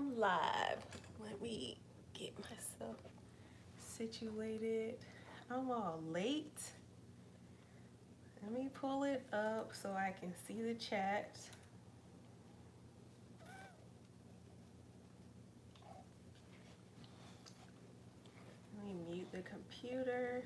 I'm live. Let me get myself situated. I'm all late. Let me pull it up so I can see the chat. Let me mute the computer.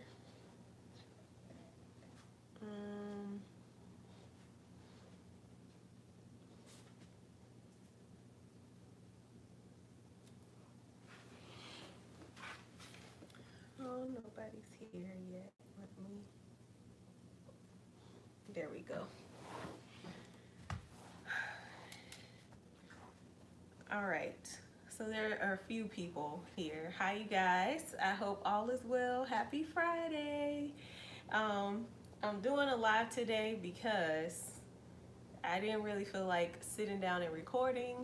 Oh, nobody's here yet. Let me. There we go. All right. So there are a few people here. Hi, you guys. I hope all is well. Happy Friday. I'm doing a live today because I didn't really feel like sitting down and recording.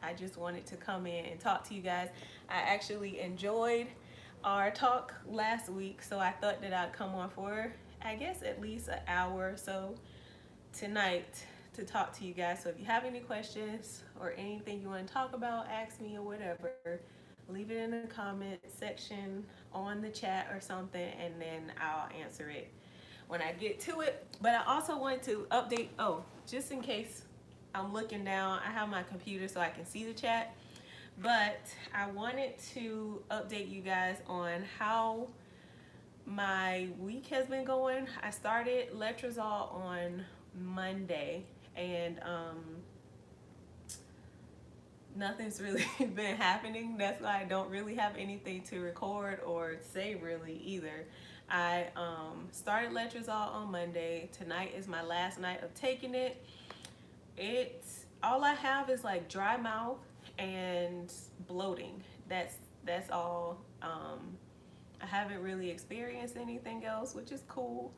I just wanted to come in and talk to you guys. I actually enjoyed our talk last week, so I thought that I'd come on for, I guess, at least an hour or so tonight to talk to you guys. So if you have any questions or anything you want to talk about, ask me or whatever, leave it in the comment section on the chat or something, and then I'll answer it when I get to it. But I also want to update, just in case I'm looking down, I have my computer so I can see the chat, but I wanted to update you guys on how my week has been going. I started Letrozole on Monday, and nothing's really been happening. That's why I don't really have anything to record or say really either. I started Letrozole on Monday. Tonight is my last night of taking it. All I have is like dry mouth and bloating. That's all. I haven't really experienced anything else, which is cool.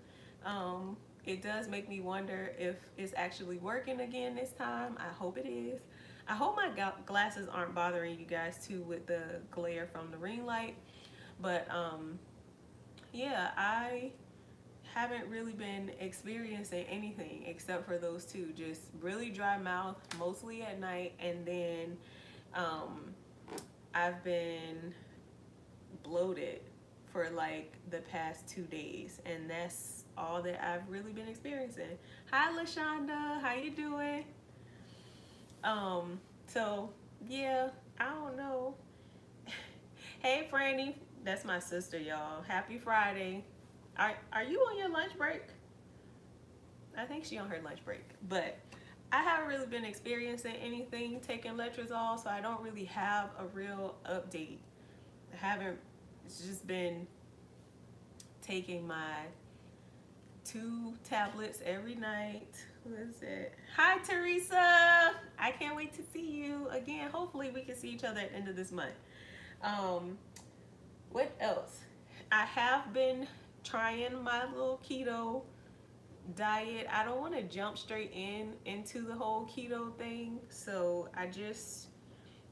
It does make me wonder if it's actually working again this time. I hope it is. I hope my glasses aren't bothering you guys too with the glare from the ring light. But yeah, I haven't really been experiencing anything except for those two. Just really dry mouth, mostly at night, and then I've been bloated for like the past 2 days, and that's all that I've really been experiencing. Hi LaShonda, how you doing? So yeah, I don't know. Hey Franny, that's my sister, y'all. Happy Friday. Are you on your lunch break? I think she on her lunch break, but I haven't really been experiencing anything taking Letrozole, so I don't really have a real update. I haven't. It's just been taking my 2 tablets every night. What is it? Hi Teresa. I can't wait to see you again. Hopefully we can see each other at the end of this month. What else? I have been trying my little keto diet. I don't want to jump straight into the whole keto thing, so I just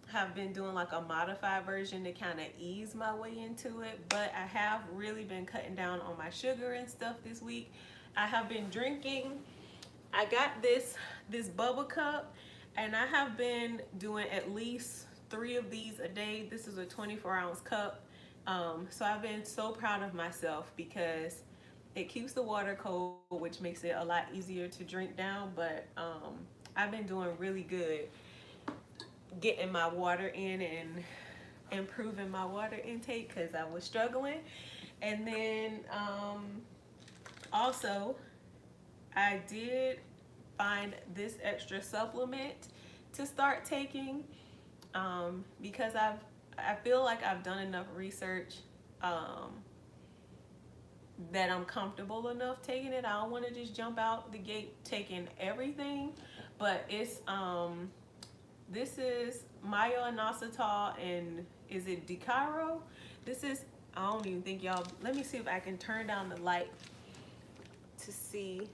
have been doing like a modified version to kind of ease my way into it. But I have really been cutting down on my sugar and stuff this week. I have been drinking. I got this bubble cup, and I have been doing at least 3 of these a day. This is a 24-ounce cup. So I've been so proud of myself because it keeps the water cold, which makes it a lot easier to drink down. But I've been doing really good getting my water in and improving my water intake because I was struggling. And then also I did find this extra supplement to start taking because I feel like I've done enough research that I'm comfortable enough taking it. I don't want to just jump out the gate taking everything, but it's this is Myo Inositol, and is it Decaro? This is, I don't even think y'all, let me see if I can turn down the light to see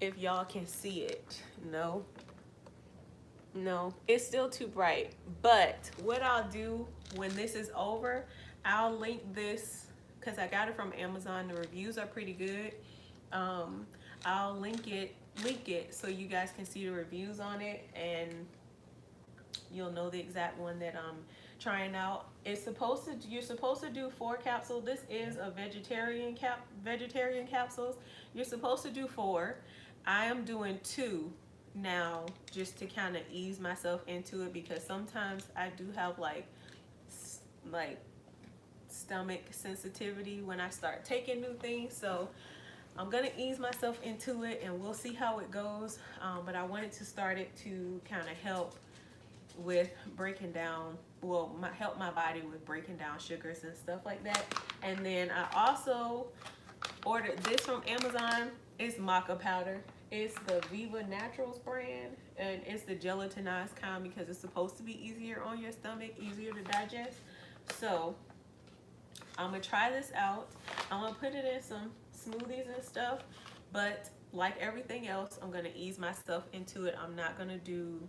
if y'all can see it. No, it's still too bright. But what I'll do when this is over, I'll link this because I got it from Amazon. The reviews are pretty good. I'll link it so you guys can see the reviews on it, and you'll know the exact one that I'm trying out. You're supposed to do 4 capsules. This is a vegetarian capsules. You're supposed to do 4. I am doing 2 now, just to kind of ease myself into it, because sometimes I do have like stomach sensitivity when I start taking new things. So I'm gonna ease myself into it, and we'll see how it goes. But I wanted to start it to kind of help with breaking down, help my body with breaking down sugars and stuff like that. And then I also ordered this from Amazon. It's Maca Powder. It's the Viva Naturals brand, and it's the gelatinized kind, because it's supposed to be easier on your stomach, easier to digest. So I'm gonna try this out. I'm gonna put it in some smoothies and stuff, but like everything else, I'm gonna ease myself into it. I'm not gonna do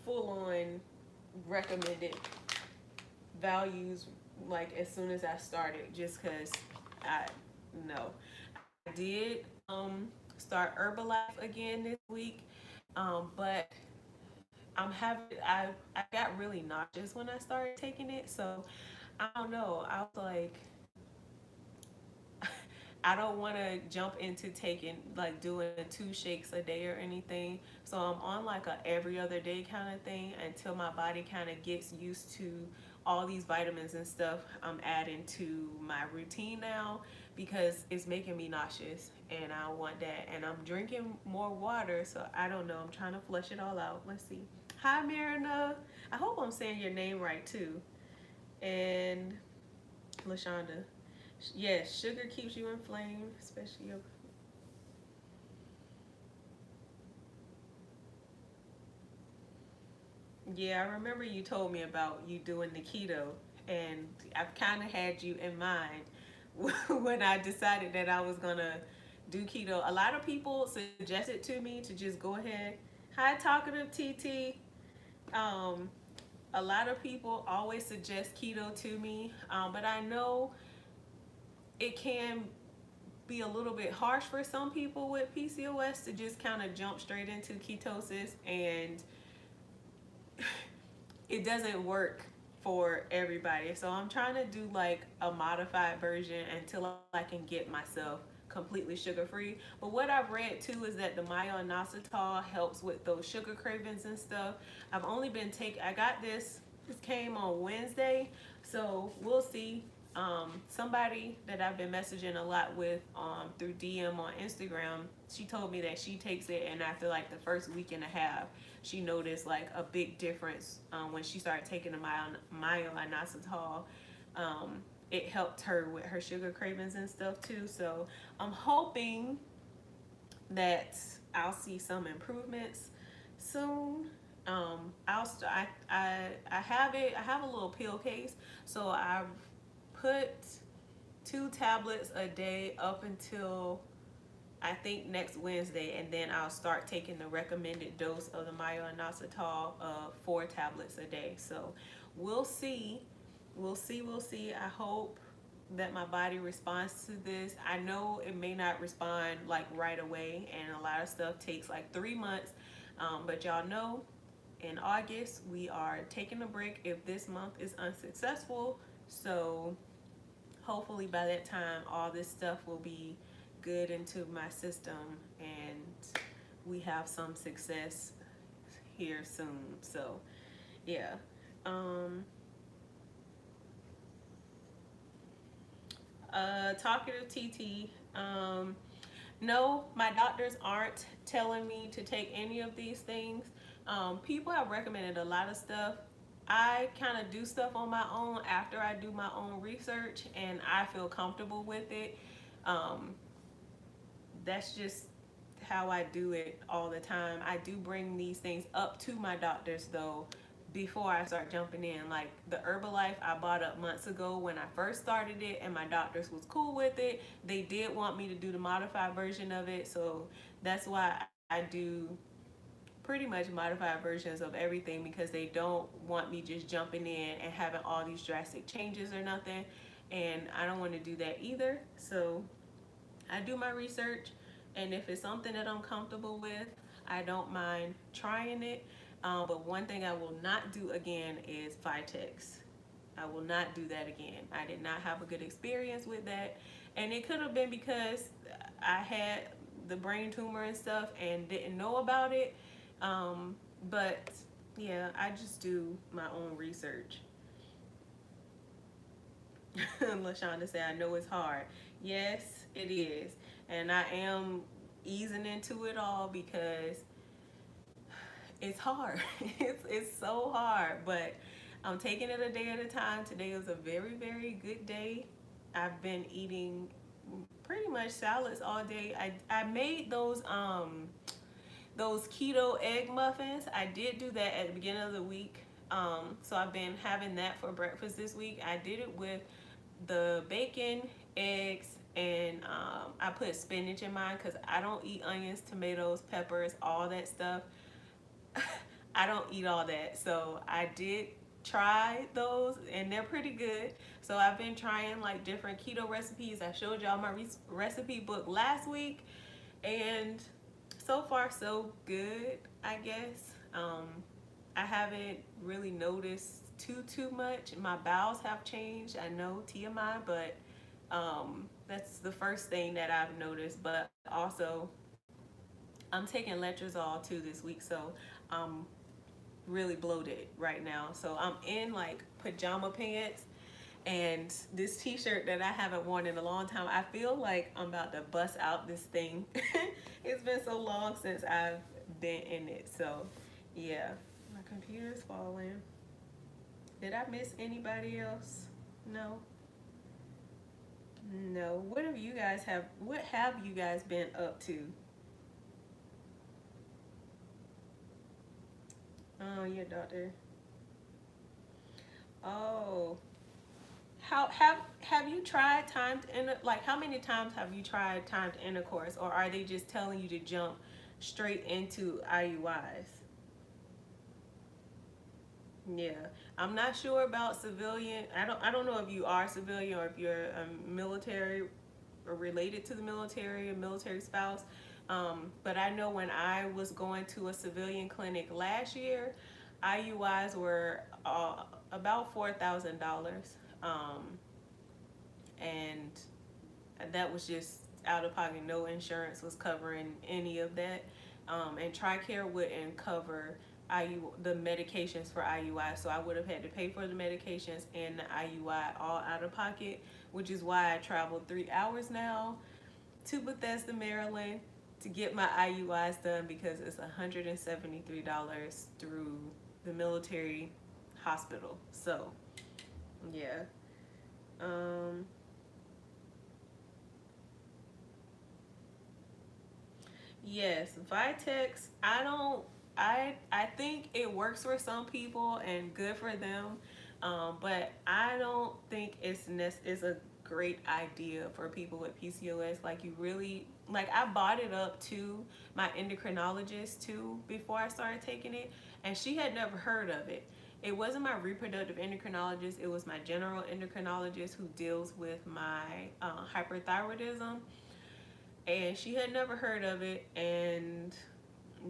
full-on recommended values like as soon as I started, just because I know. I did start Herbalife again this week, but I got really nauseous when I started taking it, so I don't know. I was like, I don't want to jump into doing 2 shakes a day or anything. So I'm on like a every other day kind of thing until my body kind of gets used to all these vitamins and stuff I'm adding to my routine now, because it's making me nauseous and I want that. And I'm drinking more water, so I don't know. I'm trying to flush it all out. Let's see. Hi, Marina. I hope I'm saying your name right too. And LaShonda. Yes, sugar keeps you inflamed, especially your... Yeah, I remember you told me about you doing the keto, and I've kind of had you in mind when I decided that I was gonna do keto. A lot of people suggested to me to just go ahead. Hi, Talkative TT. Um, a lot of people always suggest keto to me, but I know it can be a little bit harsh for some people with PCOS to just kind of jump straight into ketosis, and it doesn't work for everybody. So I'm trying to do like a modified version until I can get myself completely sugar free. But what I've read too is that the Myo Inositol helps with those sugar cravings and stuff. I've only been I got this came on Wednesday, so we'll see. Somebody that I've been messaging a lot with through DM on Instagram, she told me that she takes it, and after like the first week and a half, she noticed like a big difference when she started taking the Myo Inositol. It helped her with her sugar cravings and stuff too. So I'm hoping that I'll see some improvements soon. I have it. I have a little pill case, so I've put 2 tablets a day up until I think next Wednesday, and then I'll start taking the recommended dose of the Myo Inositol of 4 tablets a day. So we'll see. We'll see. I hope that my body responds to this. I know it may not respond like right away, and a lot of stuff takes like 3 months. But y'all know in August we are taking a break if this month is unsuccessful. So hopefully by that time all this stuff will be good into my system and we have some success here soon. So yeah. Talkative TT. No, my doctors aren't telling me to take any of these things. People have recommended a lot of stuff. I kind of do stuff on my own after I do my own research, and I feel comfortable with it. That's just how I do it all the time. I do bring these things up to my doctors though before I start jumping in. Like the Herbalife I bought up months ago when I first started it, and my doctors was cool with it. They did want me to do the modified version of it, so that's why I do pretty much modified versions of everything, because they don't want me just jumping in and having all these drastic changes or nothing, and I don't want to do that either. So I do my research, and if it's something that I'm comfortable with, I don't mind trying it. But one thing I will not do again is Vitex. I will not do that again. I did not have a good experience with that. And it could have been because I had the brain tumor and stuff and didn't know about it. But yeah, I just do my own research. LaShonda said, I know it's hard. Yes, it is. And I am easing into it all because it's hard. It's so hard, but I'm taking it a day at a time. Today was a very, very good day. I've been eating pretty much salads all day. I made those keto egg muffins. I did do that at the beginning of the week. So I've been having that for breakfast this week. I did it with the bacon, eggs, and I put spinach in mine because I don't eat onions, tomatoes, peppers, all that stuff. I don't eat all that. So I did try those and they're pretty good. So I've been trying like different keto recipes. I showed y'all my recipe book last week and so far so good, I guess. I haven't really noticed too much. My bowels have changed, I know, TMI, but that's the first thing that I've noticed. But also I'm taking Letrozole too this week, so I'm really bloated right now. So I'm in like pajama pants and this t-shirt that I haven't worn in a long time. I feel like I'm about to bust out this thing. It's been so long since I've been in it. So yeah, my computer's falling. Did I miss anybody else? No. No. What have you guys been up to? Oh, your daughter. Oh. How have you tried how many times have you tried timed intercourse, or are they just telling you to jump straight into IUIs? Yeah, I'm not sure about civilian. I don't know if you are civilian or if you're military or related to the military, a military spouse. But I know when I was going to a civilian clinic last year, IUIs were about $4,000, and that was just out of pocket. No insurance was covering any of that, and TRICARE wouldn't cover the medications for IUI, so I would have had to pay for the medications and the IUI all out of pocket, which is why I traveled 3 hours now to Bethesda, Maryland to get my IUIs done because it's $173 through the military hospital. So yeah. Yes, Vitex, I think it works for some people and good for them. But I don't think it's a great idea for people with PCOS. Like you really like I bought it up to my endocrinologist too before I started taking it, and she had never heard of it. It wasn't my reproductive endocrinologist, it was my general endocrinologist who deals with my hyperthyroidism, and she had never heard of it. And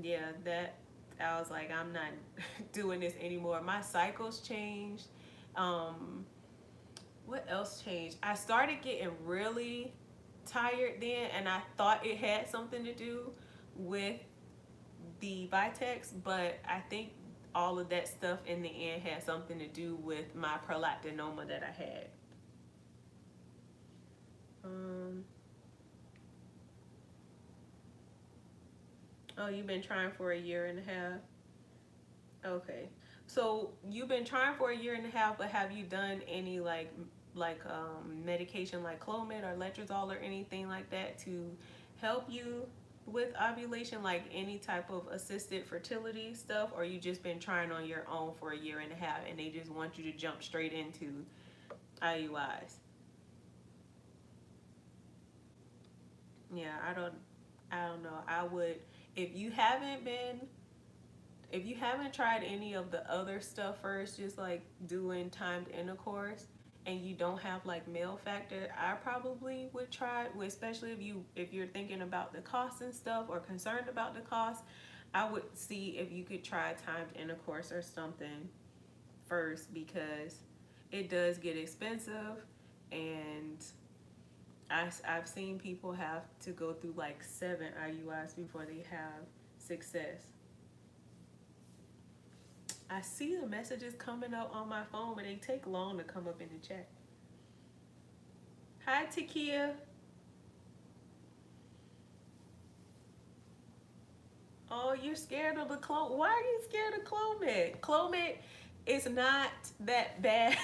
yeah, that I was like, I'm not doing this anymore. My cycles changed. What else changed? I started getting really tired then, and I thought it had something to do with the Vitex, but I think all of that stuff in the end had something to do with my prolactinoma that I had. Oh, you've been trying for a year and a half? Okay. So you've been trying for a year and a half, but have you done any medication like Clomid or Letrozole or anything like that to help you with ovulation, like any type of assisted fertility stuff, or you just been trying on your own for a year and a half and they just want you to jump straight into IUIs? Yeah, I don't know. I would, if you haven't been if you haven't tried any of the other stuff first, just like doing timed intercourse, and you don't have like male factor, I probably would try it, especially if you're thinking about the cost and stuff or concerned about the cost. I would see if you could try timed intercourse or something first, because it does get expensive, and I've seen people have to go through like 7 IUIs before they have success. I see the messages coming up on my phone, but they take long to come up in the chat. Hi, Takia. Oh, you're scared of the Clomid. Why are you scared of Clomid? Clomid is not that bad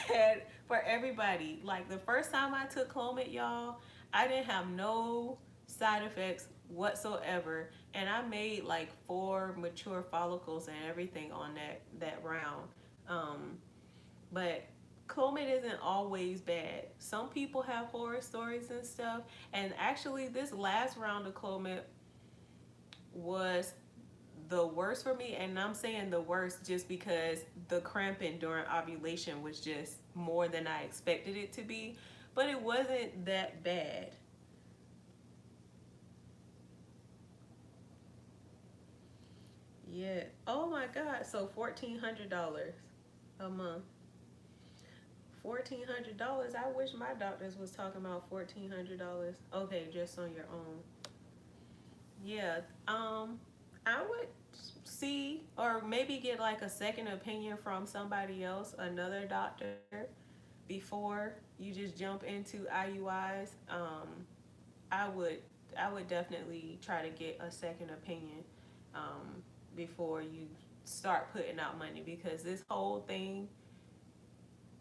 for everybody. Like the first time I took Clomid, y'all, I didn't have no side effects whatsoever, and I made like 4 mature follicles and everything on that round. Um, but Clomid isn't always bad. Some people have horror stories and stuff, and actually, this last round of Clomid was the worst for me, and I'm saying the worst just because the cramping during ovulation was just more than I expected it to be, but it wasn't that bad. Yeah. Oh my God. So $1,400 a month. $1,400. I wish my doctors was talking about $1,400. Okay, just on your own. Yeah. I would see, or maybe get like a second opinion from somebody else, another doctor, before you just jump into IUIs. I would I would definitely try to get a second opinion um, before you start putting out money, because this whole thing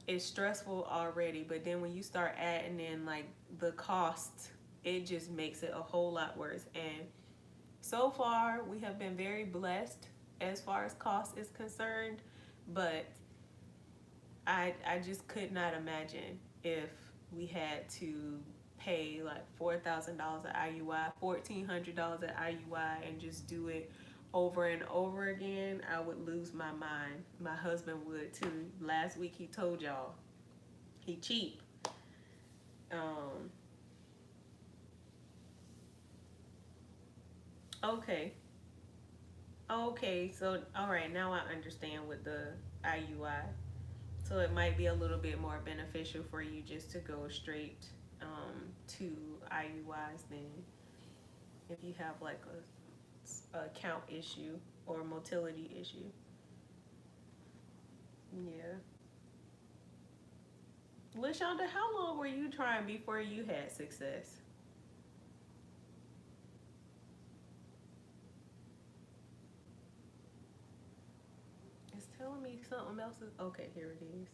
is stressful already. But then when you start adding in like the cost, it just makes it a whole lot worse. And so far, we have been very blessed as far as cost is concerned, but I just could not imagine if we had to pay like $4,000 at IUI, $1,400 at IUI, and just do it over and over again. I would lose my mind. My husband would too. Last week he told y'all he cheap. Um, okay. Okay, so all right, now I understand with the IUI. So it might be a little bit more beneficial for you just to go straight to IUIs than if you have like a count issue or motility issue. Yeah. LaShonda, how long were you trying before you had success? It's telling me something else is okay. Here it is.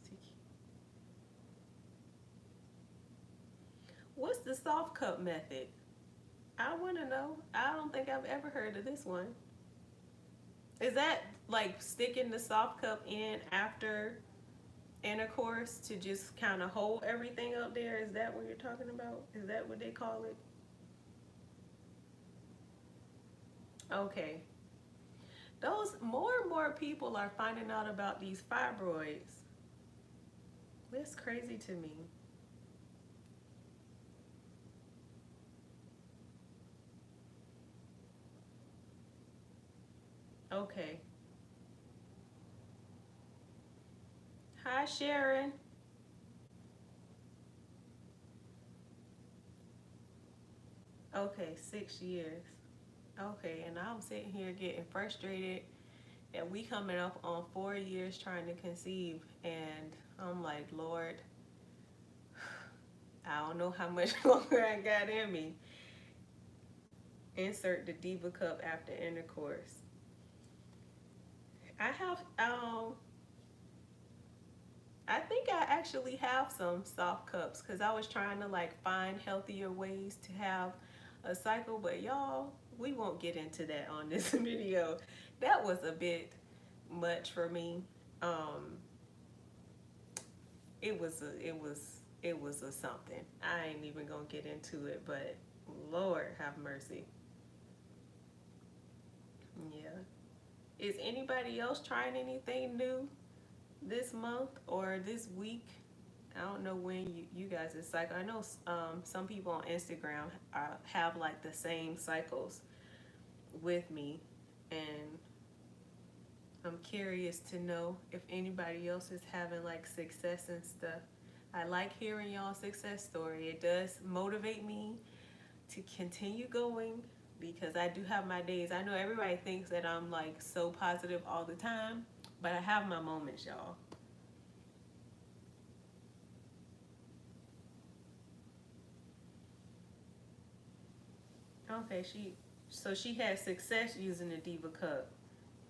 What's the soft cup method? I want to know. I don't think I've ever heard of this one. Is that like sticking the soft cup in after intercourse to just kind of hold everything up there? Is that what you're talking about? Is that what they call it? Okay. Those more and more people are finding out about these fibroids. That's crazy to me. Okay. Hi, Sharon. Okay, 6 years. Okay, and I'm sitting here getting frustrated that we coming up on 4 years trying to conceive, and I'm like, Lord, I don't know how much longer I got in me. Insert the diva cup after intercourse. I have I think I actually have some soft cups because I was trying to like find healthier ways to have a cycle, but y'all, we won't get into that on this video. That was a bit much for me. Um, it was a something. I ain't even gonna get into it, but Lord have mercy. Yeah. Is anybody else trying anything new this month or this week? I don't know when you guys' cycle. I know some people on Instagram have like the same cycles with me, and I'm curious to know if anybody else is having like success and stuff. I like hearing y'all's success story. It does motivate me to continue going because I do have my days. I know everybody thinks that I'm like so positive all the time, but I have my moments, y'all. Okay, she had success using the Diva Cup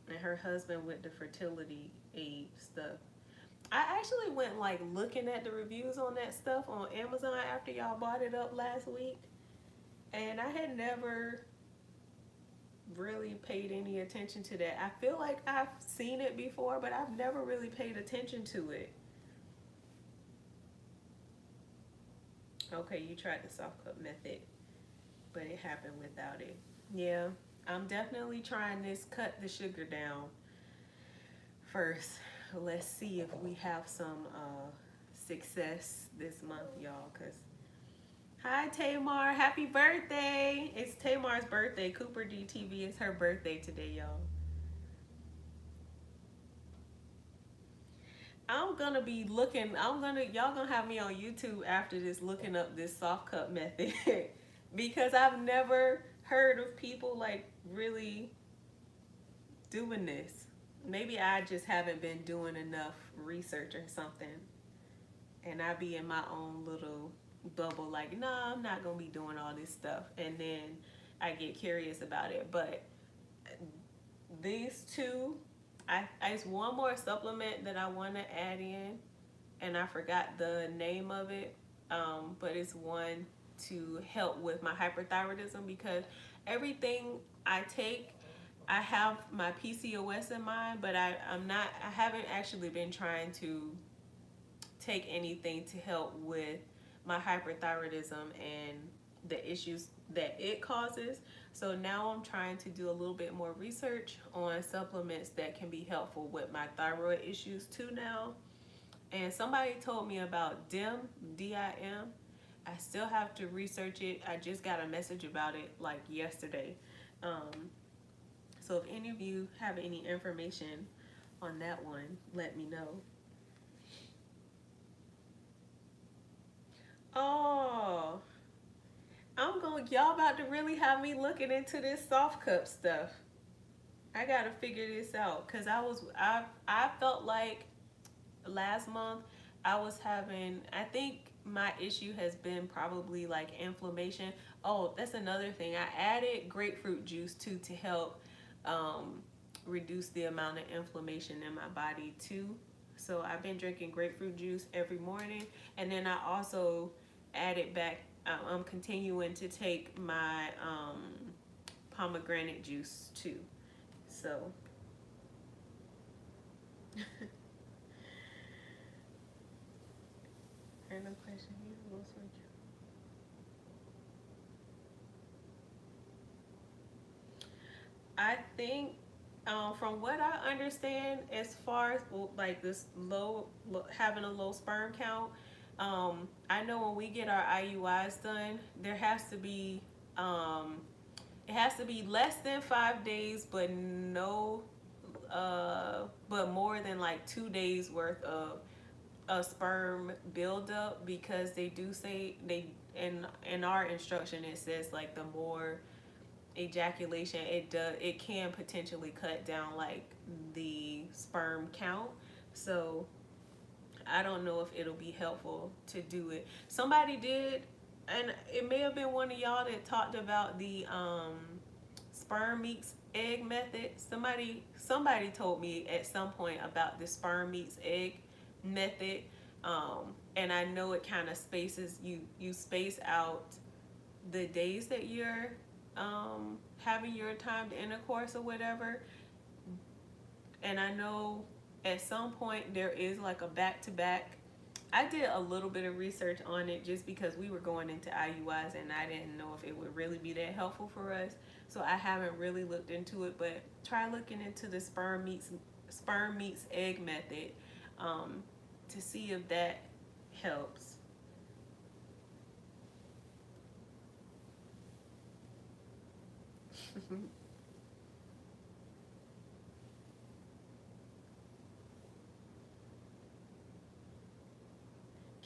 and her husband with the fertility aid stuff. I actually went like looking at the reviews on that stuff on Amazon after y'all bought it up last week, and I had never really paid any attention to that. I feel like I've seen it before, but I've never really paid attention to it. Okay, you tried the soft cup method, but it happened without it. Yeah, I'm definitely trying this cut the sugar down first. Let's see if we have some success this month, y'all. Cause hi Tamar, happy birthday! It's Tamar's birthday. Cooper DTV is her birthday today, y'all. I'm gonna be looking. Y'all gonna have me on YouTube after this looking up this soft cup method because I've never heard of people like really doing this. Maybe I just haven't been doing enough research or something, and I be in my own little bubble like, nah, I'm not gonna be doing all this stuff, and then I get curious about it. But these two, it's one more supplement that I want to add in, and I forgot the name of it, but it's one to help with my hyperthyroidism because everything I take, I have my PCOS in mind, but I haven't actually been trying to take anything to help with my hyperthyroidism and the issues that it causes. So now I'm trying to do a little bit more research on supplements that can be helpful with my thyroid issues too now. And somebody told me about DIM, D-I-M. I still have to research it. I just got a message about it like yesterday. So if any of you have any information on that one, let me know. Oh, y'all about to really have me looking into this soft cup stuff. I gotta figure this out because I felt like last month I was having, I think my issue has been probably like inflammation. Oh, that's another thing. I added grapefruit juice too to help reduce the amount of inflammation in my body too. So I've been drinking grapefruit juice every morning, and then I also added back. I'm continuing to take my pomegranate juice too. So. Random question. I think, from what I understand, as far as like this having a low sperm count, I know when we get our IUIs done, there has to be, it has to be less than 5 days, but but more than like 2 days worth of a sperm buildup, because they do say in our instruction it says like the more ejaculation it can potentially cut down like the sperm count. So I don't know if it'll be helpful to do it. Somebody did, and it may have been one of y'all that talked about the sperm meets egg method. Somebody told me at some point about the sperm meets egg method, and I know it kind of spaces you space out the days that you're having your timed intercourse or whatever. And I know at some point there is like a back-to-back. I did a little bit of research on it just because we were going into IUIs and I didn't know if it would really be that helpful for us. So I haven't really looked into it, but try looking into the sperm meets egg method, to see if that helps.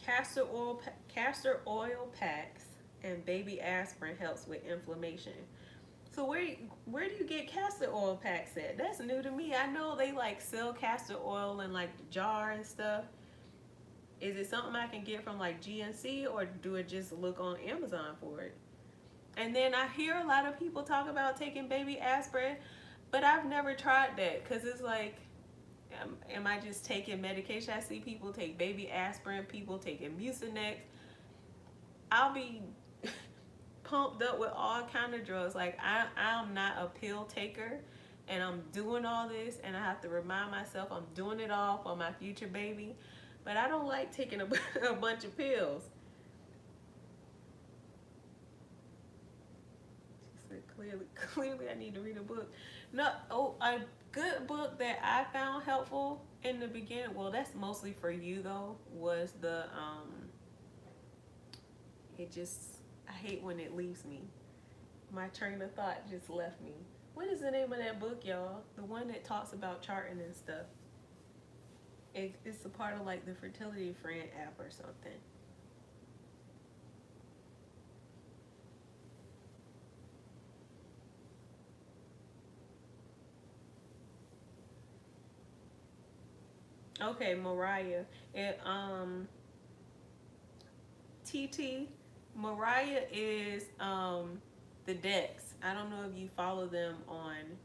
castor oil packs and baby aspirin helps with inflammation. So where do you get castor oil packs at? That's new to me. I know they like sell castor oil in like the jar and stuff. Is it something I can get from like GNC, or do it just look on Amazon for it? And then I hear a lot of people talk about taking baby aspirin, but I've never tried that because it's like, am I just taking medication? I see people take baby aspirin, people taking Mucinex. I'll be pumped up with all kind of drugs. Like I'm not a pill taker, and I'm doing all this, and I have to remind myself I'm doing it all for my future baby. But I don't like taking a bunch of pills. She said clearly I need to read a book. No, a good book that I found helpful in the beginning. Well, that's mostly for you though. Was the I hate when it leaves me. My train of thought just left me. What is the name of that book, y'all? The one that talks about charting and stuff. It's a part of like the Fertility Friend app or something. Okay, Mariah. TT. Mariah is the Dex. I don't know if you follow them on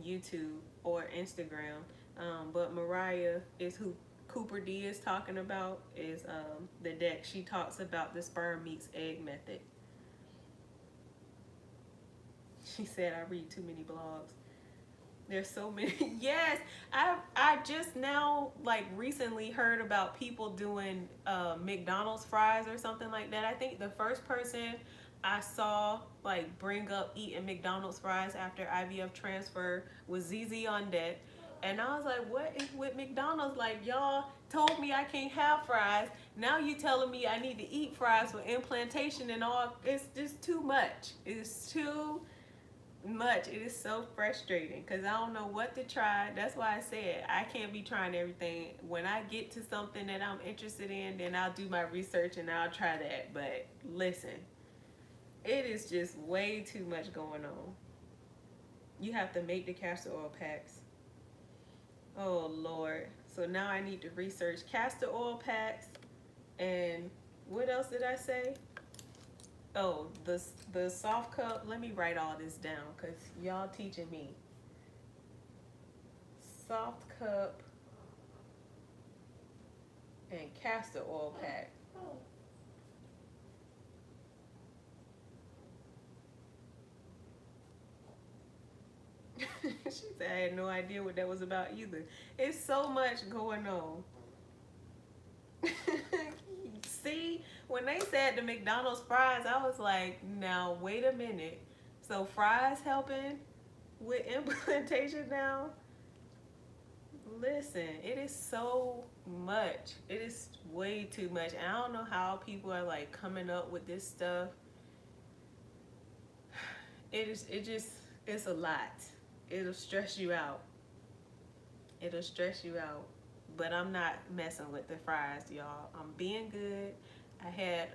YouTube or Instagram. But Mariah is who Cooper D is talking about, is the deck. She talks about the sperm meets egg method. She said I read too many blogs. There's so many. Yes, I just now like recently heard about people doing McDonald's fries or something like that. I think the first person I saw like bring up eating McDonald's fries after IVF transfer was ZZ on Deck. And I was like, what is with McDonald's? Like, y'all told me I can't have fries. Now you telling me I need to eat fries with implantation and all. It's just too much. It's too much. It is so frustrating because I don't know what to try. That's why I said I can't be trying everything. When I get to something that I'm interested in, then I'll do my research and I'll try that. But listen, it is just way too much going on. You have to make the castor oil packs. Oh Lord. So now I need to research castor oil packs, and what else did I say? Oh, the soft cup. Let me write all this down because y'all teaching me. Soft cup and castor oil pack. She said I had no idea what that was about either. It's so much going on. See, when they said the McDonald's fries, I was like, now wait a minute. So fries helping with implantation now? Listen, it is so much. It is way too much. And I don't know how people are like coming up with this stuff. It's a lot. It'll stress you out. It'll stress you out. But I'm not messing with the fries, y'all. I'm being good. I had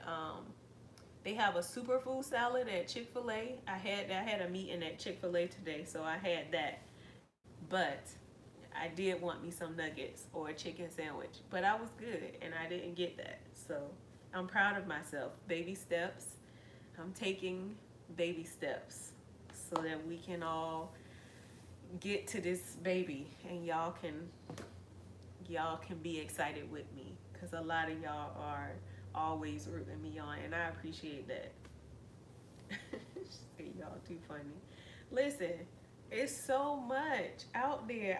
they have a superfood salad at Chick-fil-A. I had a meeting at Chick-fil-A today, so I had that. But I did want me some nuggets or a chicken sandwich. But I was good and I didn't get that. So I'm proud of myself. Baby steps. I'm taking baby steps so that we can all get to this baby and y'all can be excited with me, because a lot of y'all are always rooting me on, and I appreciate that. Y'all too funny. Listen, it's so much out there.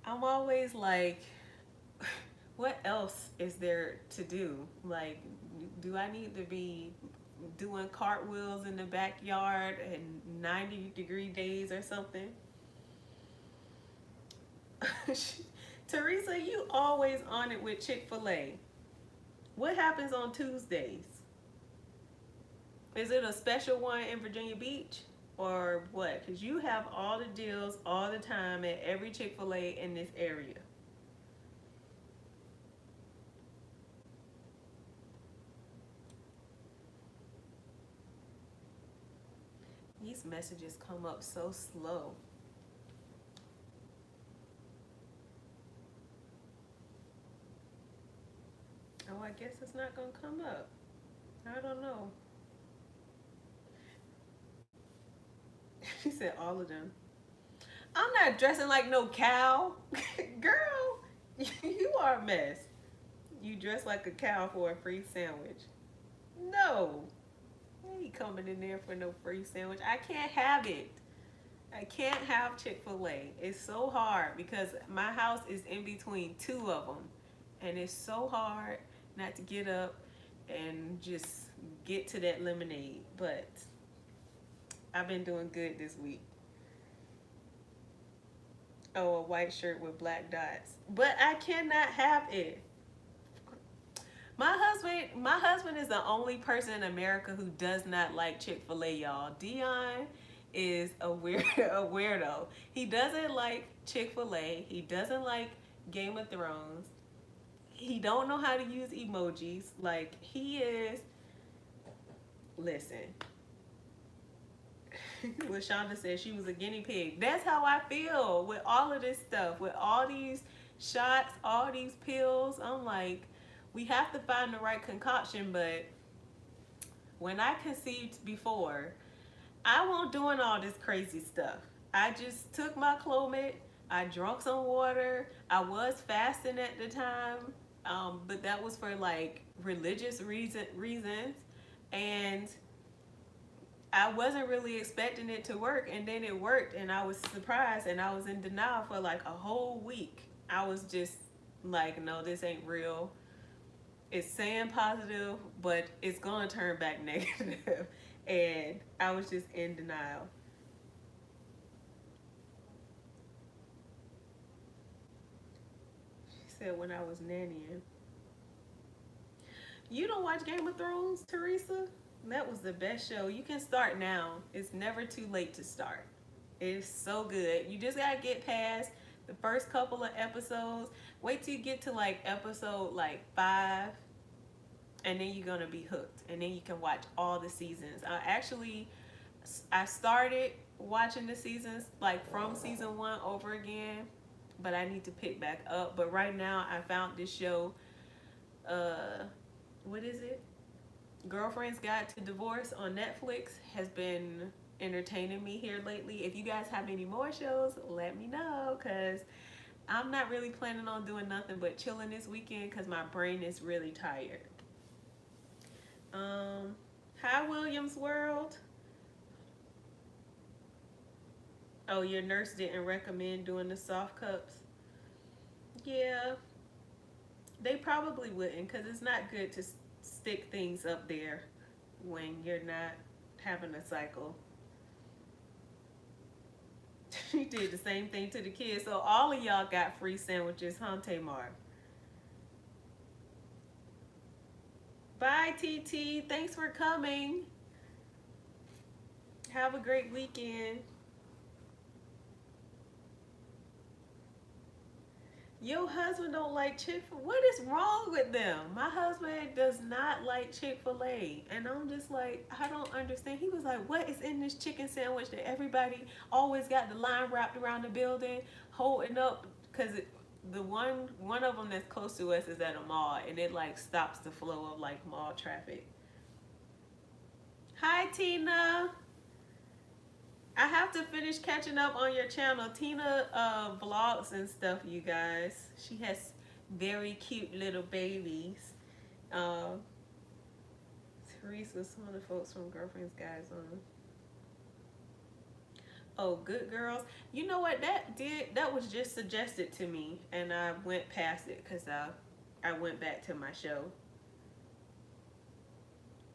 I'm always like, what else is there to do? Like, do I need to be doing cartwheels in the backyard in 90-degree days or something? Teresa, you always on it with Chick-fil-A. What happens on Tuesdays? Is it a special one in Virginia Beach or what? Because you have all the deals all the time at every Chick-fil-A in this area. these messages come up so slow. Oh, I guess it's not gonna come up. I don't know. She said all of them. I'm not dressing like no cow. Girl, you are a mess. You dress like a cow for a free sandwich. No. I ain't coming in there for no free sandwich. I can't have it. I can't have Chick-fil-A. It's so hard because my house is in between two of them. And it's so hard not to get up and just get to that lemonade. But I've been doing good this week. Oh, a white shirt with black dots. But I cannot have it. My husband is the only person in America who does not like Chick-fil-A, y'all. Dion is a weirdo. He doesn't like Chick-fil-A. He doesn't like Game of Thrones. He don't know how to use emojis. Like, he is, listen. LaShonda said she was a guinea pig. That's how I feel with all of this stuff, with all these shots, all these pills. I'm like, we have to find the right concoction, but when I conceived before, I wasn't doing all this crazy stuff. I just took my Clomid, I drank some water, I was fasting at the time, but that was for like religious reasons, and I wasn't really expecting it to work, and then it worked, and I was surprised, and I was in denial for like a whole week. I was just like, no, this ain't real. It's saying positive, but it's gonna turn back negative. And I was just in denial. She said when I was nannying. You don't watch Game of Thrones, Teresa? That was the best show. You can start now. It's never too late to start. It's so good. You just gotta get past the first couple of episodes. Wait till you get to like episode like 5, and then you're gonna be hooked, and then you can watch all the seasons. I started watching the seasons like from season 1 over again, but I need to pick back up. But right now I found this show, what is it, Girlfriend's Guide to Divorce on Netflix. Has been entertaining me here lately. If you guys have any more shows, let me know, because I'm not really planning on doing nothing but chilling this weekend because my brain is really tired. Hi, Williams World. Oh, your nurse didn't recommend doing the soft cups? Yeah, they probably wouldn't, because it's not good to stick things up there when you're not having a cycle. She did the same thing to the kids. So all of y'all got free sandwiches, huh, Tamar? Bye, TT. Thanks for coming. Have a great weekend. Your husband don't like Chick-fil-A? What is wrong with them? My husband does not like Chick-fil-A. And I'm just like, I don't understand. He was like, what is in this chicken sandwich that everybody always got the line wrapped around the building, holding up? Because the one of them that's close to us is at a mall, and it like stops the flow of like mall traffic. Hi, Tina. I have to finish catching up on your channel. Tina vlogs and stuff, you guys. She has very cute little babies. Teresa's some of the folks from Girlfriend's Guides on. Oh, Good Girls. You know what? That was just suggested to me, and I went past it because I went back to my show.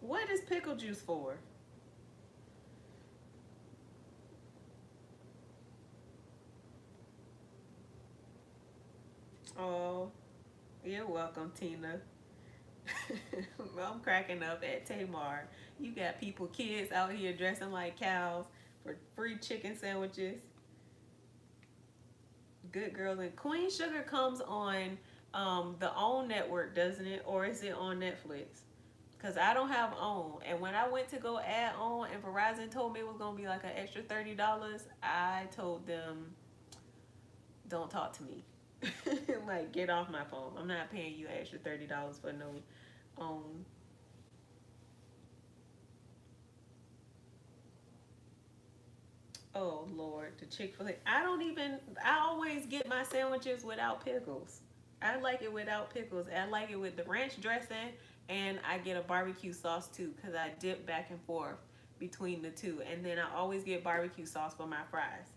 What is pickle juice for? Oh, you're welcome, Tina. I'm cracking up at Tamar. You got kids out here dressing like cows for free chicken sandwiches. Good Girls. And Queen Sugar comes on the OWN network, doesn't it? Or is it on Netflix? because I don't have OWN. And when I went to go add OWN and Verizon told me it was going to be like an extra $30, I told them, don't talk to me. Like, get off my phone. I'm not paying you an extra $30 for no OWN. Oh, Lord, the Chick-fil-A. I always get my sandwiches without pickles. I like it without pickles. I like it with the ranch dressing, and I get a barbecue sauce too, because I dip back and forth between the two. And then I always get barbecue sauce for my fries.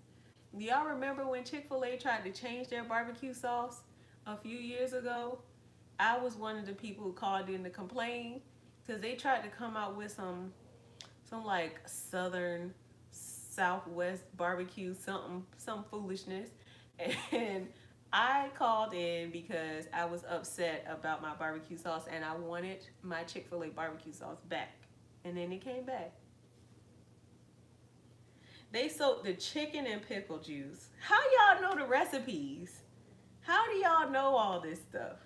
Do y'all remember when Chick-fil-A tried to change their barbecue sauce a few years ago? I was one of the people who called in to complain because they tried to come out with some like southern Southwest barbecue, some foolishness. And I called in because I was upset about my barbecue sauce and I wanted my Chick-fil-A barbecue sauce back. And then it came back. They soaked the chicken in pickle juice. How y'all know the recipes? How do y'all know all this stuff?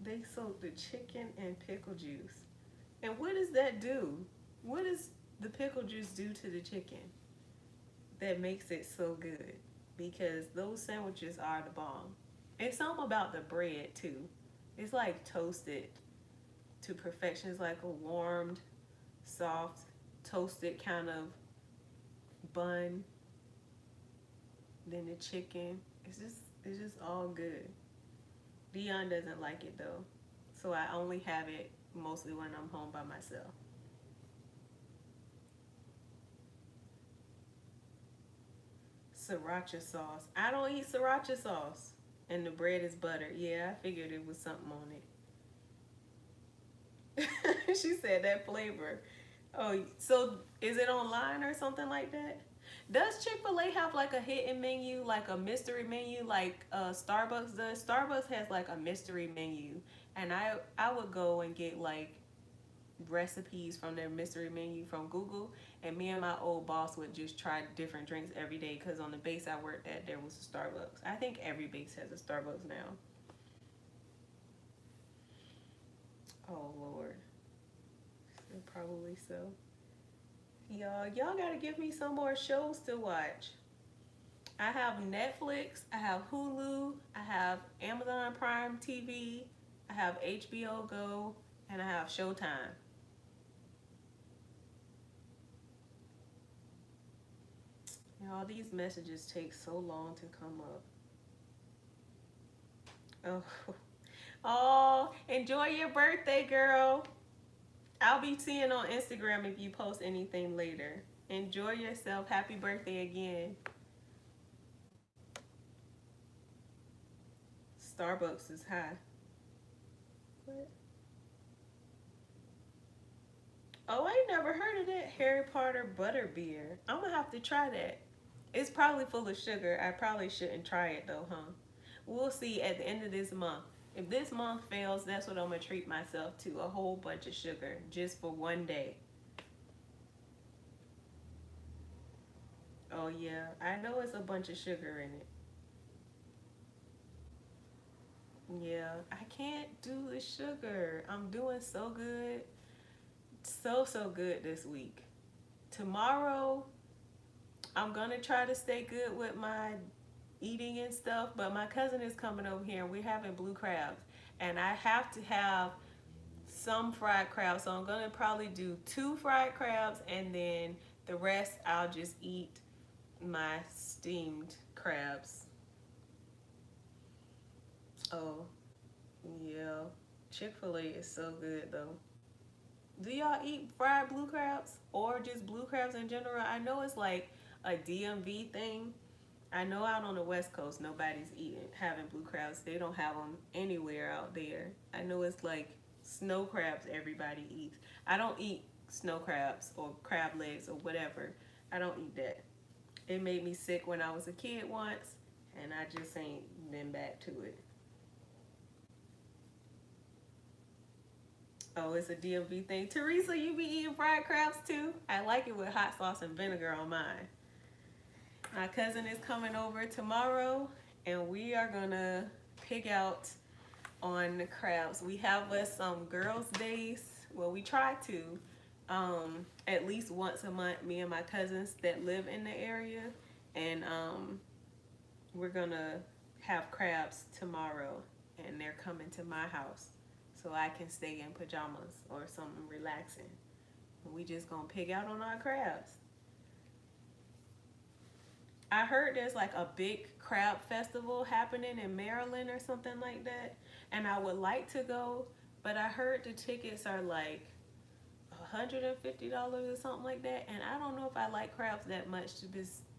They soaked the chicken in pickle juice. And what does that do? What does the pickle juice do to the chicken that makes it so good? Because those sandwiches are the bomb. It's something about the bread too. It's like toasted to perfection. It's like a warmed, soft, toasted kind of bun. Then the chicken. It's just all good. Dion doesn't like it though. So I only have it mostly when I'm home by myself. Sriracha sauce. I don't eat sriracha sauce. And the bread is buttered. Yeah, I figured it was something on it. She said that flavor. Oh, so is it online or something like that? Does Chick-fil-A have like a hidden menu, like a mystery menu, like Starbucks does? Starbucks has like a mystery menu, and I would go and get like recipes from their mystery menu from Google, and me and my old boss would just try different drinks every day because on the base I worked at there was a Starbucks. I think every base has a Starbucks now. Oh Lord, probably so. Y'all gotta give me some more shows to watch. I have Netflix, I have Hulu, I have Amazon Prime TV, I have HBO Go, and I have Showtime. All these messages take so long to come up. Oh, oh, enjoy your birthday, girl. I'll be seeing on Instagram if you post anything later. Enjoy yourself. Happy birthday again. Starbucks is high. What? Oh, I ain't never heard of that Harry Potter butter beer. I'm gonna have to try that. It's probably full of sugar. I probably shouldn't try it though, huh? We'll see at the end of this month. If this month fails, that's what I'm gonna treat myself to, a whole bunch of sugar just for one day. Oh yeah, I know it's a bunch of sugar in it. Yeah, I can't do the sugar. I'm doing so good. So good this week. Tomorrow, I'm gonna try to stay good with my eating and stuff, but my cousin is coming over here and we're having blue crabs. And I have to have some fried crabs, so I'm gonna probably do 2 fried crabs and then the rest I'll just eat my steamed crabs. Oh, yeah. Chick-fil-A is so good though. Do y'all eat fried blue crabs or just blue crabs in general? I know it's like a DMV thing. I know out on the West Coast nobody's having blue crabs. They don't have them anywhere out there. I know it's like snow crabs everybody eats. I don't eat snow crabs or crab legs or whatever. I don't eat that. It made me sick when I was a kid once, and I just ain't been back to it. Oh, it's a DMV thing. Teresa, you be eating fried crabs too? I like it with hot sauce and vinegar on mine. My cousin is coming over tomorrow, and we are gonna pig out on the crabs. We have us some girls' days. Well, we try to at least once a month. Me and my cousins that live in the area, and we're gonna have crabs tomorrow, and they're coming to my house, so I can stay in pajamas or something relaxing. We just gonna pig out on our crabs. I heard there's like a big crab festival happening in Maryland or something like that, and I would like to go, but I heard the tickets are like $150 or something like that, and I don't know if I like crabs that much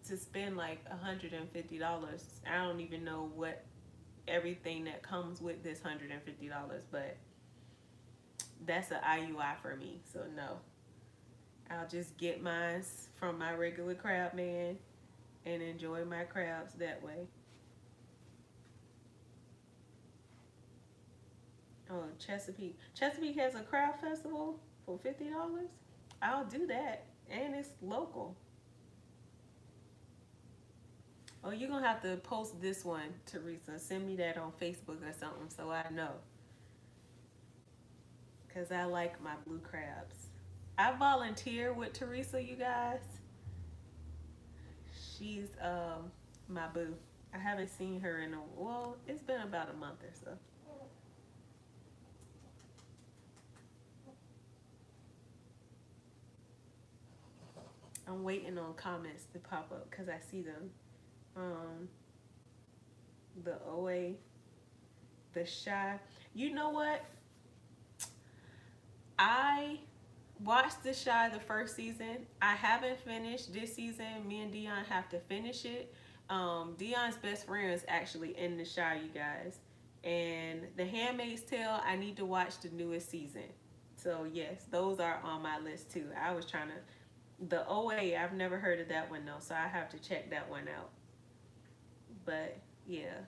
to spend like $150. I don't even know what everything that comes with this $150, but that's an IUI for me, so no. I'll just get mine from my regular crab man and enjoy my crabs that way. Oh, Chesapeake. Chesapeake has a crab festival for $50. I'll do that, and it's local. Oh, you're gonna have to post this one, Teresa. Send me that on Facebook or something so I know. Because I like my blue crabs. I volunteer with Teresa, you guys. She's my boo. I haven't seen her in well, it's been about a month or so. I'm waiting on comments to pop up because I see them. The OA, the Shy. You know what? I watched The Shy the first season. I haven't finished this season. Me and Dion have to finish it. Dion's best friend is actually in The Shy, you guys. And The Handmaid's Tale, I need to watch the newest season. So yes, those are on my list too. I was trying to, the OA, I've never heard of that one though, so I have to check that one out. But yeah,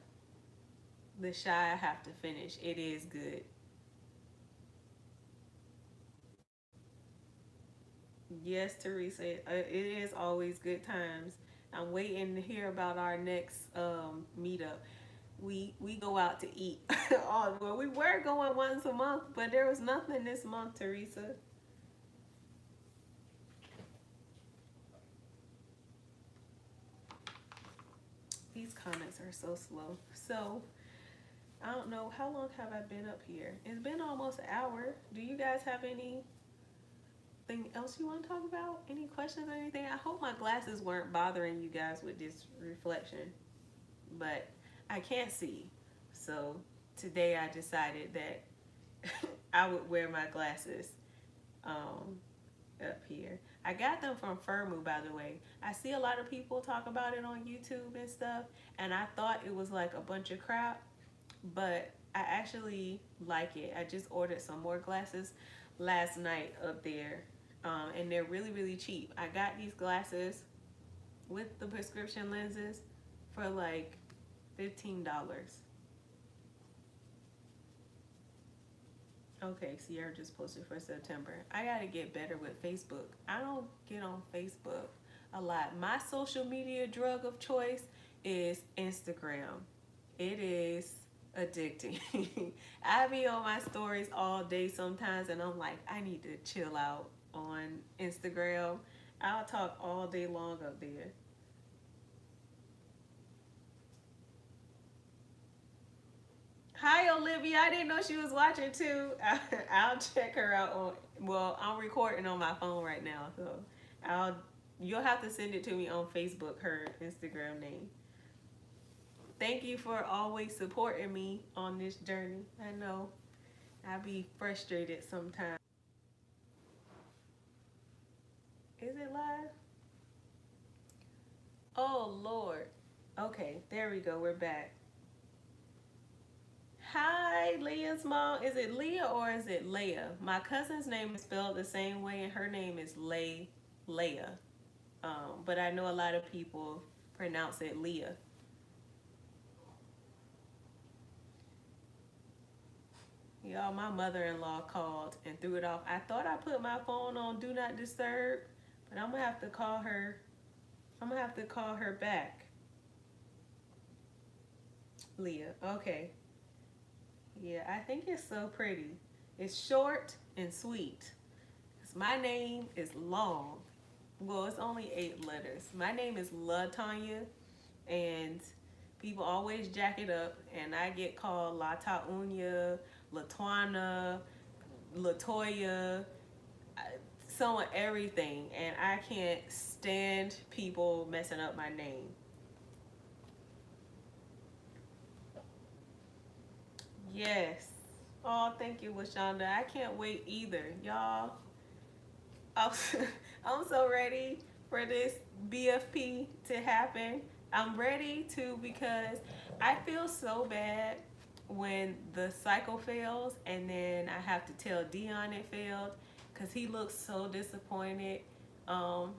The Shy I have to finish. It is good. Yes, Teresa, it is always good times. I'm waiting to hear about our next meetup. We go out to eat. Oh, well, we were going once a month, but there was nothing this month, Teresa. These comments are so slow. So I don't know, how long have I been up here? It's been almost an hour. Do you guys have anything else you want to talk about? Any questions or anything? I hope my glasses weren't bothering you guys with this reflection, but I can't see. So today I decided that I would wear my glasses up here. I got them from Fermu, by the way. I see a lot of people talk about it on YouTube and stuff, and I thought it was like a bunch of crap, but I actually like it. I just ordered some more glasses last night up there, and they're really, really cheap. I got these glasses with the prescription lenses for like $15. Okay, Sierra just posted for September. I gotta get better with Facebook. I don't get on Facebook a lot. My social media drug of choice is Instagram. It is addicting. I be on my stories all day sometimes, and I'm like, I need to chill out on Instagram. I'll talk all day long up there. Hi, Olivia. I didn't know she was watching too. I'll check her out on. Well, I'm recording on my phone right now, so I'll. You'll have to send it to me on Facebook. Her Instagram name. Thank you for always supporting me on this journey. I know I be frustrated sometimes. Is it live? Oh Lord. Okay, there we go. We're back. Hi, Leah's mom. Is it Leah or is it Leah? My cousin's name is spelled the same way, and her name is Leah. But I know a lot of people pronounce it Leah. Y'all, my mother-in-law called and threw it off. I thought I put my phone on Do Not Disturb, but I'm gonna have to call her. I'm gonna have to call her back. Leah. Okay. Yeah, I think it's so pretty. It's short and sweet. 'Cause my name is long. Well, it's only 8 letters. My name is La Taunya, and people always jack it up, and I get called La Taunya, La Twana, Latoya, some of everything, and I can't stand people messing up my name. Yes. Oh, thank you, Lashonda. I can't wait either, y'all. I'm, I'm so ready for this BFP to happen. I'm ready to because I feel so bad when the cycle fails and then I have to tell Dion it failed because he looks so disappointed.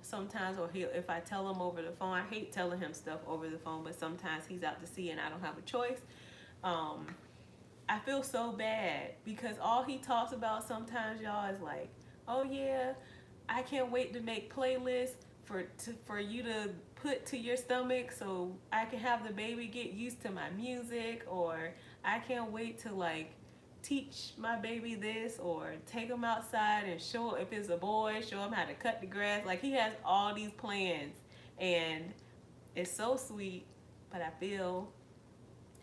Sometimes, or if I tell him over the phone, I hate telling him stuff over the phone, but sometimes he's out to sea and I don't have a choice. Um, I feel so bad because all he talks about sometimes, y'all, is like, oh yeah, I can't wait to make playlists for you to put to your stomach so I can have the baby get used to my music, or I can't wait to like teach my baby this or take him outside and show, if it's a boy, show him how to cut the grass. Like he has all these plans and it's so sweet, but I feel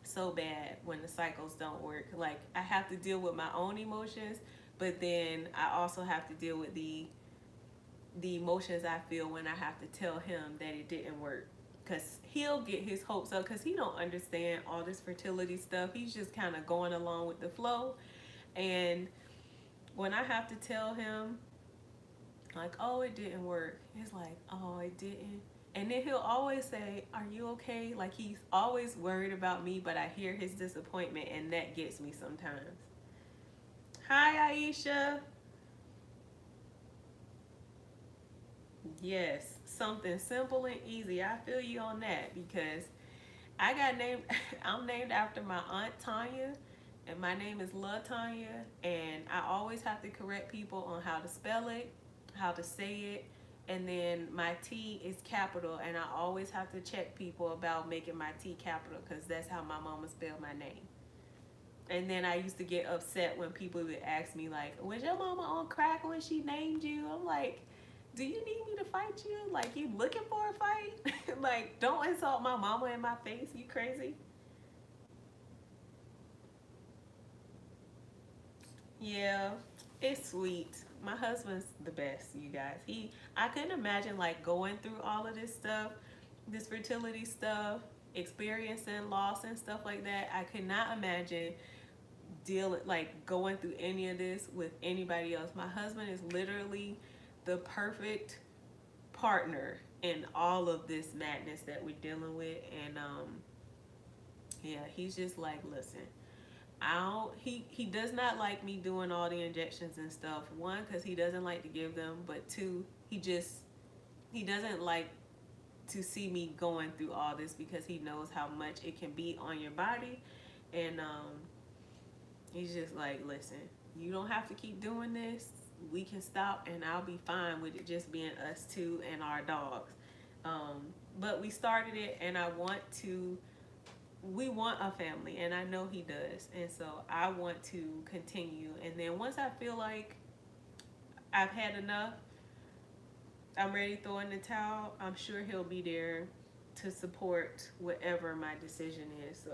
so bad when the cycles don't work. Like I have to deal with my own emotions, but then I also have to deal with the emotions I feel when I have to tell him that it didn't work. Cause he'll get his hopes up because he don't understand all this fertility stuff. He's just kind of going along with the flow. And when I have to tell him like, oh, it didn't work, it's like, oh, it didn't. And then he'll always say, are you okay? Like he's always worried about me, but I hear his disappointment and that gets me sometimes. Hi, Aisha. Yes, something simple and easy. I feel you on that because I got named, I'm named after my Aunt Taunya, and my name is La Taunya, and I always have to correct people on how to spell it, how to say it, and then my T is capital, and I always have to check people about making my T capital because that's how my mama spelled my name. And then I used to get upset when people would ask me like, was your mama on crack when she named you? I'm like, do you need me to fight you? Like, you looking for a fight? Like, don't insult my mama in my face, you crazy? Yeah, it's sweet. My husband's the best, you guys. I couldn't imagine like going through all of this stuff, this fertility stuff, experiencing loss and stuff like that. I could not imagine dealing like going through any of this with anybody else. My husband is literally the perfect partner in all of this madness that we're dealing with, and yeah, he's just like, listen, I don't, he does not like me doing all the injections and stuff. One, because he doesn't like to give them, but two, he doesn't like to see me going through all this because he knows how much it can be on your body. And he's just like, listen, you don't have to keep doing this. We can stop and I'll be fine with it just being us two and our dogs. But we started it, and we want a family, and I know he does. And so I want to continue. And then once I feel like I've had enough, I'm ready to throw in the towel, I'm sure he'll be there to support whatever my decision is. So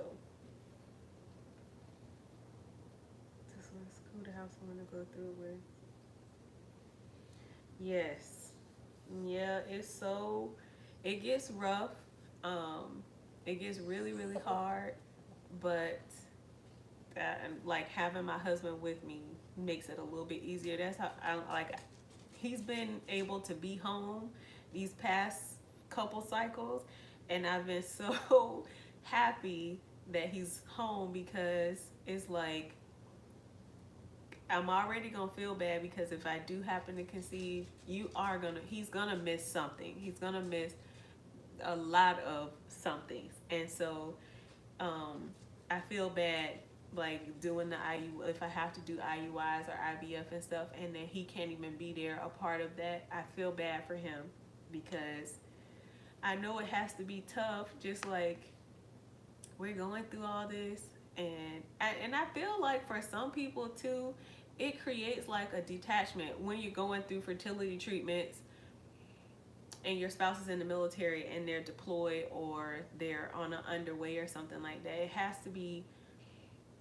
this one's cool to have someone to go through with. Yes. Yeah, it gets rough. It gets really, really hard, but like having my husband with me makes it a little bit easier. That's how I like. He's been able to be home these past couple cycles, and I've been so happy that he's home because it's like I'm already gonna feel bad because if I do happen to conceive, he's gonna miss something. He's gonna miss a lot of somethings, and so I feel bad like doing the IU if I have to do IUIs or IVF and stuff, and then he can't even be there a part of that. I feel bad for him because I know it has to be tough, just like we're going through all this, and I feel like for some people too, it creates like a detachment when you're going through fertility treatments and your spouse is in the military and they're deployed or they're on an underway or something like that. It has to be,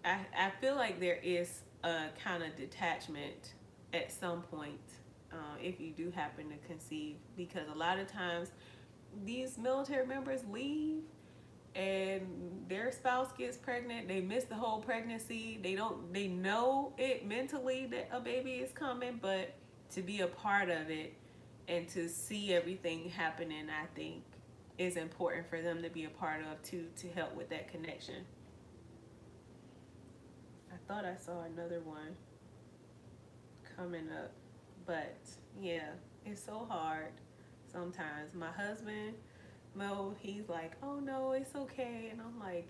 I feel like there is a kind of detachment at some point, if you do happen to conceive, because a lot of times these military members leave and their spouse gets pregnant. They miss the whole pregnancy. They know it mentally that a baby is coming, but to be a part of it and to see everything happening, I think is important for them to be a part of too, to help with that connection. I thought I saw another one coming up, but yeah, it's so hard sometimes. My husband, Mo, he's like, oh no, it's okay. And I'm like,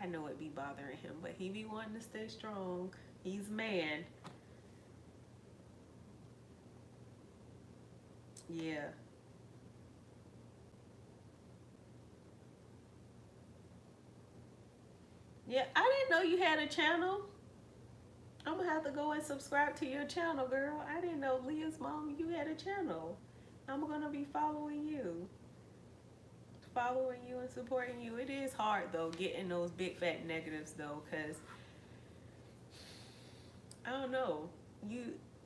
I know it be bothering him, but he be wanting to stay strong. He's man. Yeah. Yeah, I didn't know you had a channel. I'm gonna have to go and subscribe to your channel, girl. I didn't know, Leah's mom, you had a channel. I'm gonna be following you and supporting you. It is hard though, getting those big fat negatives though, because I don't know,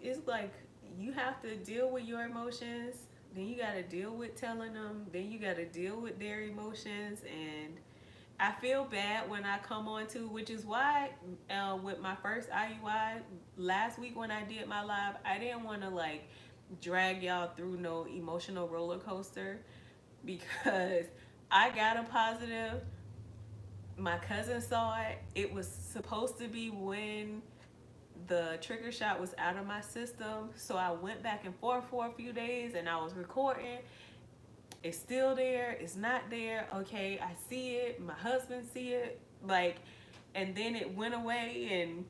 it's like you have to deal with your emotions, then you got to deal with telling them, then you got to deal with their emotions. And I feel bad when I come on to, which is why with my first IUI last week when I did my live, I didn't want to like drag y'all through no emotional roller coaster, because I got a positive. My cousin saw it. It was supposed to be when the trigger shot was out of my system. So I went back and forth for a few days and I was recording. It's still there. It's not there. Okay, I see it. My husband see it. Like, and then it went away and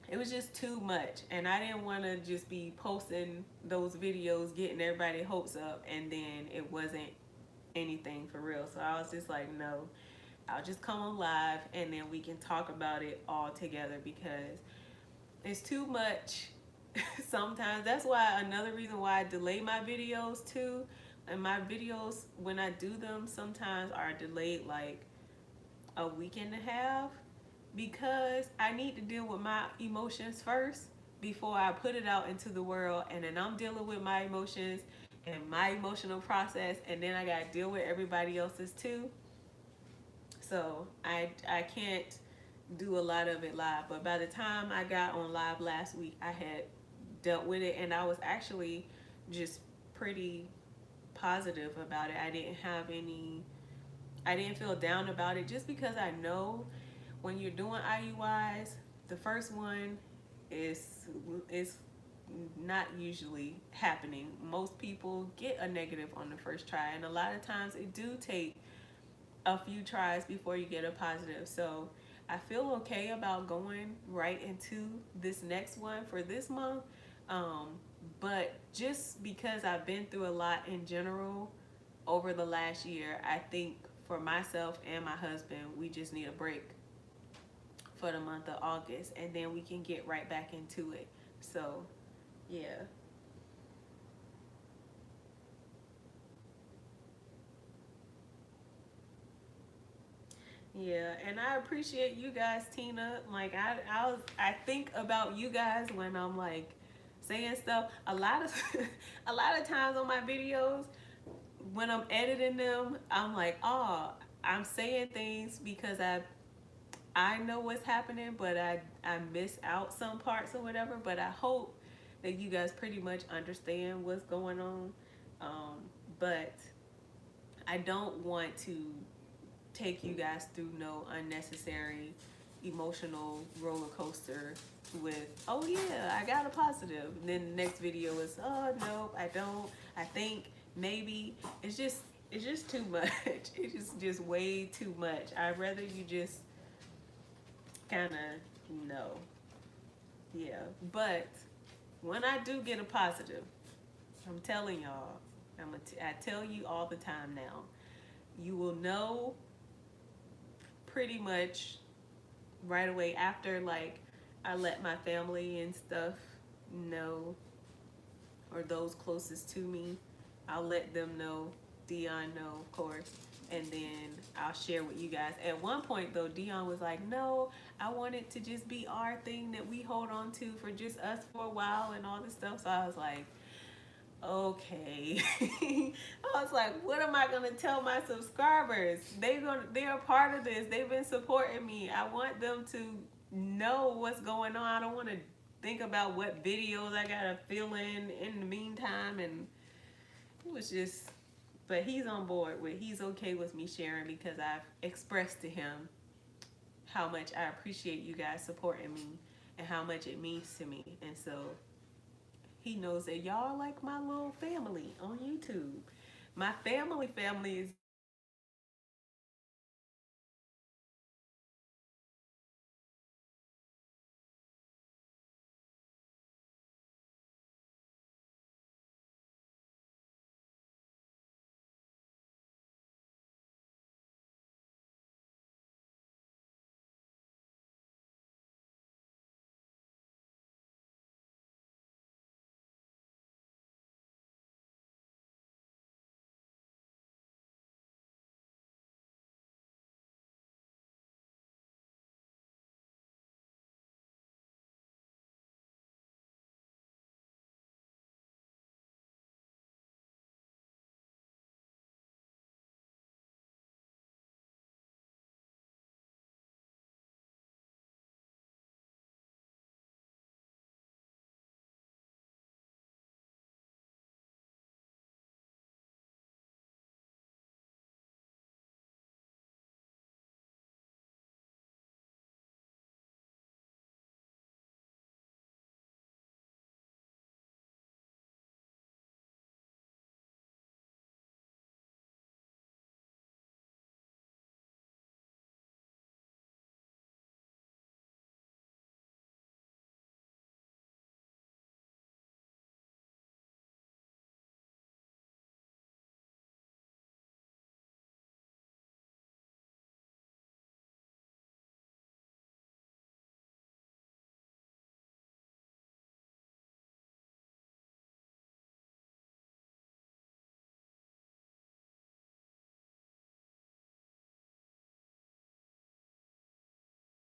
it was just too much. And I didn't want to just be posting those videos, getting everybody hopes up, and then it wasn't anything for real. So I was just like, no, I'll just come on live and then we can talk about it all together, because it's too much sometimes. That's why another reason why I delay my videos too. And my videos, when I do them, sometimes are delayed like a week and a half, because I need to deal with my emotions first before I put it out into the world. And then I'm dealing with my emotions and my emotional process, and then I gotta deal with everybody else's too. So I can't do a lot of it live. But by the time I got on live last week, I had dealt with it, and I was actually just pretty positive about it. I didn't feel down about it, just because I know when you're doing IUIs, the first one is not usually happening. Most people get a negative on the first try, and a lot of times it do take a few tries before you get a positive. So I feel okay about going right into this next one for this month. But just because I've been through a lot in general over the last year, I think for myself and my husband, we just need a break for the month of August, and then we can get right back into it. So, yeah. Yeah, and I appreciate you guys, Tina. Like I think about you guys when I'm like saying stuff. A lot of a lot of times on my videos, when I'm editing them, I'm like, oh, I'm saying things because I know what's happening, but I miss out some parts or whatever. But I hope that you guys pretty much understand what's going on. But I don't want to take you guys through no unnecessary emotional roller coaster with, oh yeah, I got a positive. And then the next video is, oh no, I don't. I think maybe it's just too much. It's just way too much. I'd rather you just kind of know. Yeah, but when I do get a positive, I'm telling y'all, I tell you all the time now, you will know pretty much right away after, like, I let my family and stuff know, or those closest to me, I'll let them know. Dion know, of course, and then I'll share with you guys. At one point though, Dion was like, no, I want it to just be our thing that we hold on to for just us for a while and all this stuff. So I was like, okay. I was like, what am I gonna tell my subscribers? They're a part of this. They've been supporting me. I want them to know what's going on. I don't want to think about what videos I gotta fill in the meantime. And it was just, but he's on board with, he's okay with me sharing, because I've expressed to him how much I appreciate you guys supporting me and how much it means to me. And so he knows that y'all are like my little family on YouTube. My family is